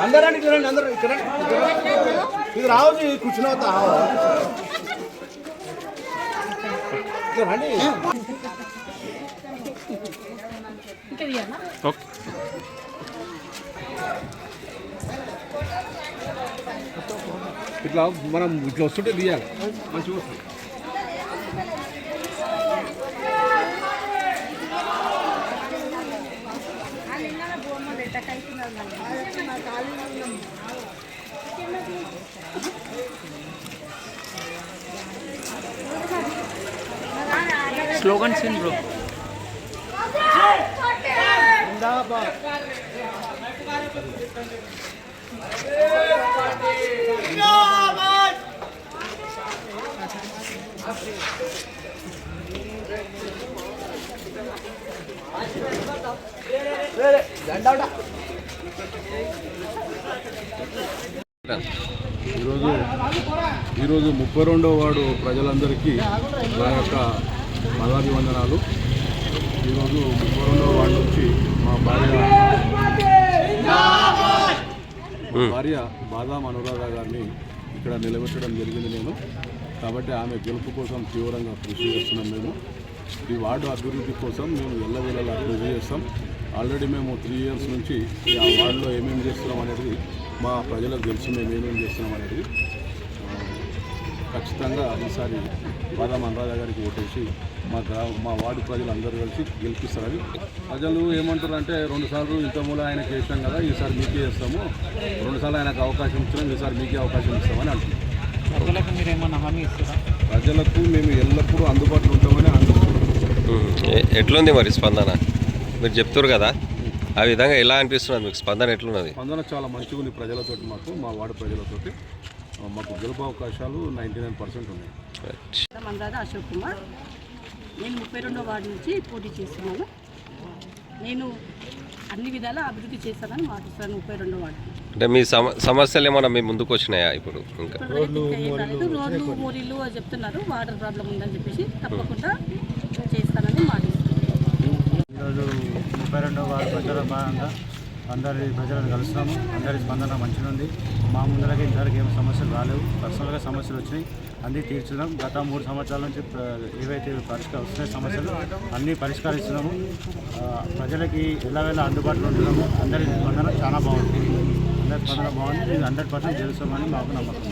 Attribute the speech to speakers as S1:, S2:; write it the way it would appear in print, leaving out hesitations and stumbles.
S1: अंदर अंदर इधर आओ जी कुछ ना होता आओ ఇట్లా మనం ఇట్లా వస్తుంటే తీయాలి మంచిగా వస్తుంది.
S2: स्लोगन सुन ब्रो
S1: जिंदाबाद जिंदाबाद ఈరోజు 32వ వార్డు ప్రజలందరికీ నా యొక్క పదాభివందనాలు. ఈరోజు 32వ వార్డు నుంచి మా భార్య బాదాం అనురాధ గారిని ఇక్కడ నిలబెట్టడం జరిగింది నేను. కాబట్టి ఆమె గెలుపు కోసం తీవ్రంగా కృషి చేస్తున్నాం. మేము ఈ వార్డు అభివృద్ధి కోసం మేము ఎల్లవేళలా కృషి చేస్తాం. ఆల్రెడీ మేము 3 ఇయర్స్ నుంచి ఆ వార్డులో ఏమేమి చేస్తున్నాం అనేది మా ప్రజలకు తెలుసు. మేము ఏమేమి చేస్తున్నాం అనేది ఖచ్చితంగా ఈసారి బాదాం అనురాధ గారికి ఓటేసి మా వార్డు ప్రజలందరూ కలిసి గెలిపిస్తారని. ప్రజలు ఏమంటారంటే 2 సార్లు ఇంతమూల ఆయనకి వేసాం కదా, ఈసారి మీకే వేస్తాము, 2 సార్లు ఆయనకు అవకాశం ఇచ్చినాం, ఈసారి మీకే అవకాశం ఇస్తామని అంటున్నాం.
S2: ప్రజలకు మీరు ఏమన్నా హామీ ఇస్తారా?
S1: ప్రజలకు మేము ఎల్లప్పుడూ అందుబాటులో ఉంటామని అనుకుంటున్నాం.
S3: ఎట్లుంది మరి స్పందన? మీరు చెప్తారు కదా, ఆ విధంగా ఎలా అనిపిస్తున్నది మీకు? స్పందన ఎట్లున్నది?
S1: స్పందన చాలా మంచిగా ఉంది ప్రజలతోటి. మా వార్డు ప్రజలతోటి మాకు గెలుపు అవకాశాలు 99% ఉన్నాయి.
S4: అనురాధ అశోక్ కుమార్. నేను 32వ వార్డు నుంచి పోటీ చేస్తున్నాను. నేను అన్ని విధాలా అభివృద్ధి చేస్తానని మాటిస్తాను. 32వ వార్డు
S3: అంటే మీ సమస్యలు ఏమన్నా మీ ముందుకు వచ్చినాయా? ఇప్పుడు ఇంకా
S4: రోడ్లు మోరీలు చెప్తున్నారు, వాటర్ ప్రాబ్లం ఉందని చెప్పేసి తప్పకుండా చేస్తానని మాటిస్తున్నాను.
S5: ఈరోజు 32వ వార్డు ప్రజల భాగంగా అందరి ప్రజలను కలుస్తున్నాము. అందరి స్పందన మంచిగా ఉంది. మా ముందరకి ఇంతవరకు ఏమి సమస్యలు రాలేవు. పర్సనల్గా సమస్యలు వచ్చినాయి, అన్నీ తీర్చున్నాం. గత 3 సంవత్సరాల నుంచి ఏవైతే వస్తున్నాయి సమస్యలు అన్నీ పరిష్కరిస్తున్నాము. ప్రజలకి ఎల్లవేళ అందుబాటులో ఉంటున్నాము. అందరి స్పందన చాలా బాగుంది. అందరి స్పందన బాగుంది. 100% గెలుస్తామని మాకు నమ్మకం.